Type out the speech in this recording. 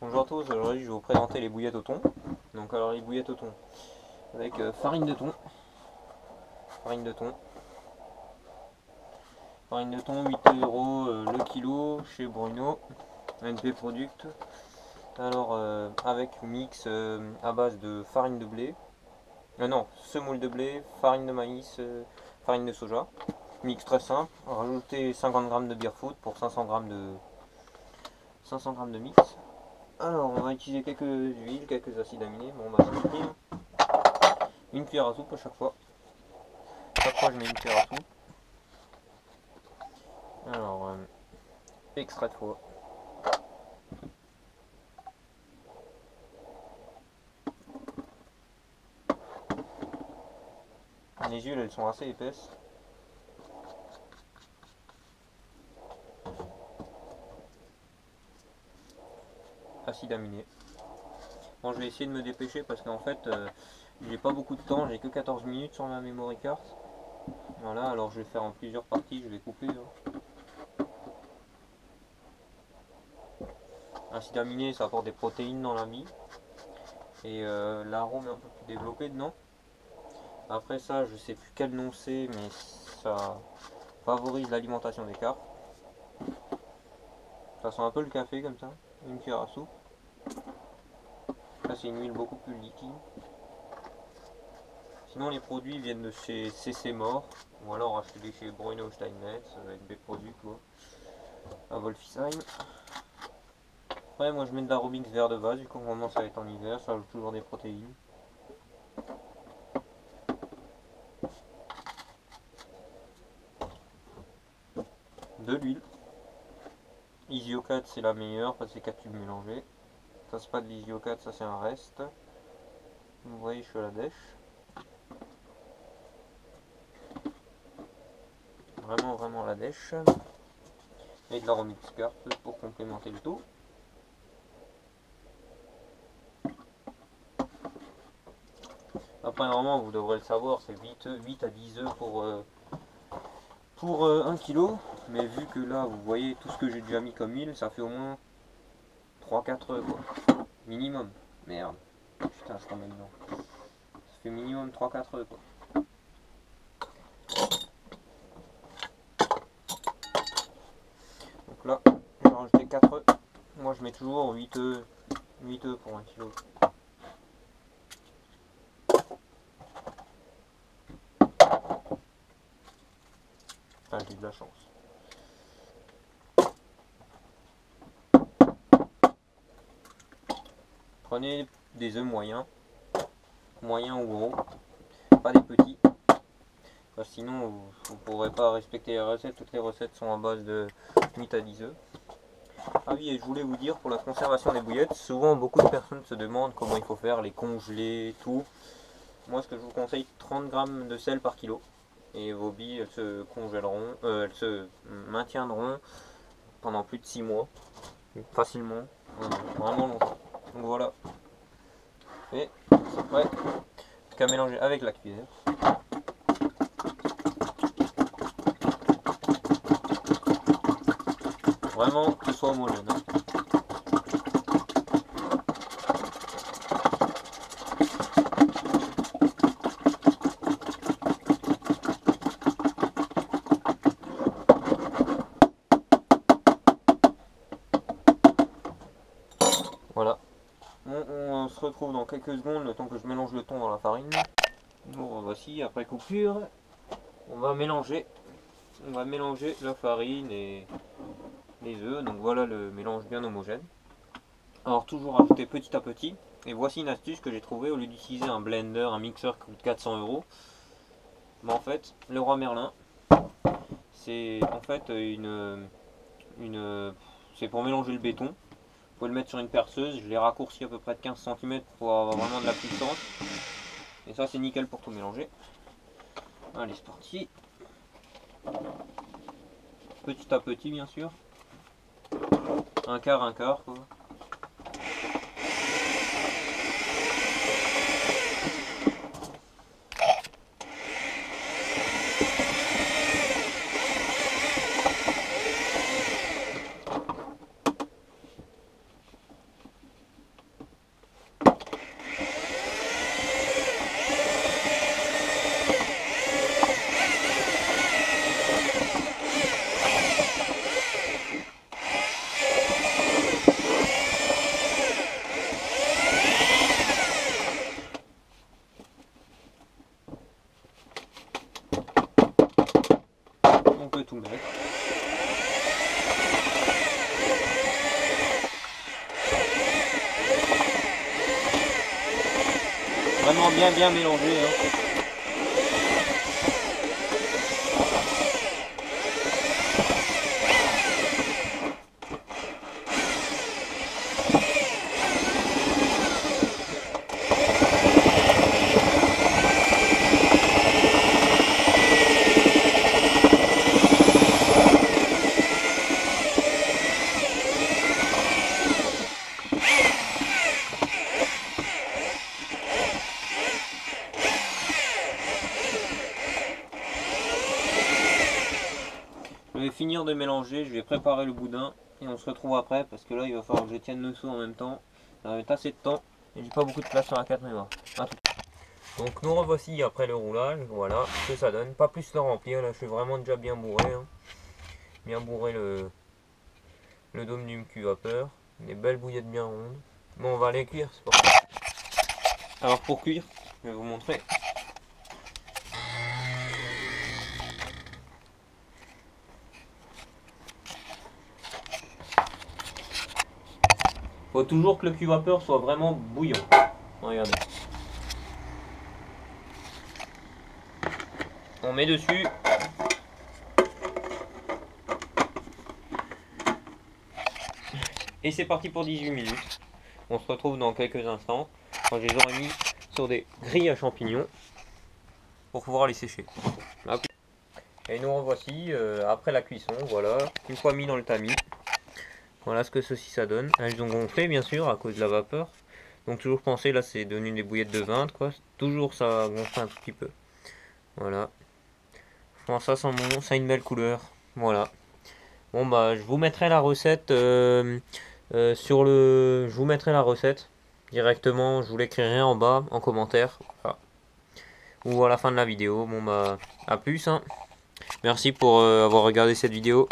Bonjour à tous, aujourd'hui je vais vous présenter les bouillettes au thon. Donc alors les bouillettes au thon avec farine de thon, farine de thon, farine de thon 8 € le kilo chez Bruno, NP Product. Alors avec mix à base de farine de blé, non, semoule de blé, farine de maïs, farine de soja. Mix très simple, rajouter 50 g de beer food pour 500 g de mix. Alors on va utiliser quelques huiles, quelques acides aminés, bon on va s'inscrire. Une cuillère à soupe à chaque fois. Chaque fois je mets une cuillère à soupe. Alors extrait de foie. Les huiles elles sont assez épaisses. Acide aminé. Bon je vais essayer de me dépêcher parce qu'en fait j'ai pas beaucoup de temps, j'ai que 14 minutes sur ma memory card. Voilà, alors je vais faire en plusieurs parties, je vais couper. Acide aminé ça apporte des protéines dans la mie. Et l'arôme est un peu plus développé dedans. Après ça je sais plus quel nom c'est mais ça favorise l'alimentation des carpes. Ça sent un peu le café comme ça, une cuillère à soupe. Là c'est une huile beaucoup plus liquide. Sinon les produits viennent de chez CC Mort, ou alors acheter chez Bruno Steinmetz, NP Product, à Wolfisheim. Après moi je mets de la Robix vert de base, vu qu'au moment ça va être en hiver, ça ajoute toujours des protéines. De l'huile. Isiocat c'est la meilleure parce que c'est 4 tubes mélangés. Ça c'est pas de l'Isiocat, ça c'est un reste. Vous voyez je suis à la dèche. Vraiment la dèche. Et de la Romix Carp pour complémenter le tout. Après normalement vous devrez le savoir, c'est 8 à 10 œufs pour 1 kg. Mais vu que là vous voyez tout ce que j'ai déjà mis comme huile, ça fait au moins 3-4 œufs quoi. Minimum. Merde. Putain je remets dedans. Ça fait minimum 3-4 œufs quoi. Donc là, je vais rajouter 4 œufs. Moi je mets toujours 8 œufs pour 1 kg. Enfin j'ai de la chance. Prenez des œufs moyens ou gros, pas des petits. Parce que sinon vous ne pourrez pas respecter les recettes. Toutes les recettes sont à base de 8 à 10 œufs. Ah oui, et je voulais vous dire, pour la conservation des bouillettes, souvent beaucoup de personnes se demandent comment il faut faire, les congeler, tout. Moi ce que je vous conseille, 30 g de sel par kilo. Et vos billes elles se congèleront, elles se maintiendront pendant plus de 6 mois. Facilement, vraiment longtemps. Donc voilà. Et c'est prêt. Plus qu'à mélanger avec la cuillère. Vraiment que ce soit homogène. Voilà. On se retrouve dans quelques secondes, le temps que je mélange le thon dans la farine. Nous voici, après coupure, on va mélanger la farine et les œufs. Donc voilà le mélange bien homogène. Alors toujours ajouter petit à petit. Et voici une astuce que j'ai trouvée, au lieu d'utiliser un blender, un mixeur qui coûte 400 €. En fait, le roi Merlin, c'est en fait c'est pour mélanger le béton. Vous pouvez le mettre sur une perceuse, je l'ai raccourci à peu près de 15 cm pour avoir vraiment de la puissance. Et ça c'est nickel pour tout mélanger. Allez c'est parti. Petit à petit bien sûr. Un quart quoi. vraiment bien mélangé. Hein. Je vais finir de mélanger, je vais préparer le boudin et on se retrouve après parce que là il va falloir que je tienne le seau en même temps. Ça va mettre assez de temps et j'ai pas beaucoup de place sur la carte mémoire. Donc nous revoici après le roulage, voilà ce que ça donne. Pas plus le remplir, là je suis vraiment déjà bien bourré. Hein. Bien bourré le dôme du MQ vapeur. Des belles bouillettes bien rondes. Bon on va aller cuire, c'est parti. Alors pour cuire, je vais vous montrer. Faut toujours que le cul vapeur soit vraiment bouillant. Regardez. On met dessus. Et c'est parti pour 18 minutes. On se retrouve dans quelques instants quand je les aurai mis sur des grilles à champignons pour pouvoir les sécher. Et nous revoici après la cuisson, voilà, une fois mis dans le tamis. Voilà ce que ceci ça donne. Elles ont gonflé bien sûr à cause de la vapeur. Donc toujours penser là c'est devenu des bouillettes de 20 quoi. Toujours ça gonfle un tout petit peu. Voilà. Bon, ça sent bon, ça a une belle couleur. Voilà. Bon bah je vous mettrai la recette je vous mettrai la recette directement. Je vous l'écrirai en bas en commentaire. Voilà. Ou à la fin de la vidéo. Bon bah à plus. Hein. Merci pour avoir regardé cette vidéo.